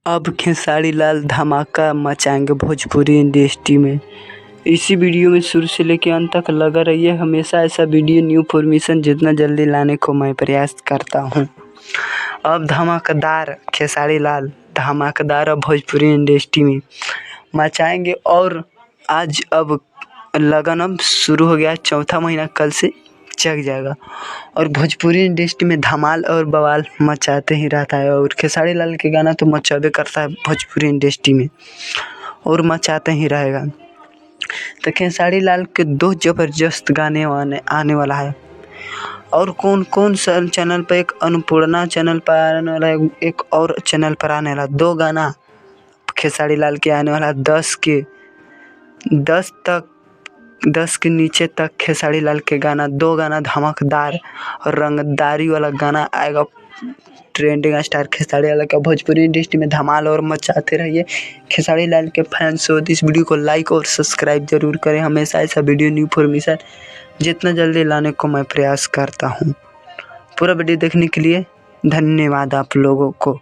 अब खेसारी लाल धमाका मचाएंगे भोजपुरी इंडस्ट्री में। इसी वीडियो में शुरू से लेकर अंत तक लगा रहिए। हमेशा ऐसा वीडियो न्यू इन्फॉर्मेशन जितना जल्दी लाने को मैं प्रयास करता हूँ। अब धमाकेदार खेसारी लाल धमाकेदार अब भोजपुरी इंडस्ट्री में मचाएंगे। और आज अब लगन अब शुरू हो गया, चौथा महीना कल से चल जाएगा और भोजपुरी इंडस्ट्री में धमाल और बवाल मचाते ही रहता है। और खेसारी लाल के गाना तो मचाबे करता है भोजपुरी इंडस्ट्री में और मचाते ही रहेगा। तो खेसारी लाल के 2 ज़बरदस्त गाने आने वाला है। और कौन सा चैनल पर, एक अन्नपूर्णा चैनल पर आने वाला है, एक और चैनल पर आने वाला 2 गाना खेसारी लाल के आने वाला। 10 के नीचे तक खेसारी लाल के गाना 2 गाना धमाकेदार और रंगदारी वाला गाना आएगा। ट्रेंडिंग स्टार खेसारी लाल का भोजपुरी इंडस्ट्री में धमाल और मचाते रहिए। खेसारी लाल के फैंस हो तो इस वीडियो को लाइक और सब्सक्राइब जरूर करें। हमेशा ऐसा वीडियो न्यू इन्फॉर्मेशन जितना जल्दी लाने को मैं प्रयास करता हूँ। पूरा वीडियो देखने के लिए धन्यवाद आप लोगों को।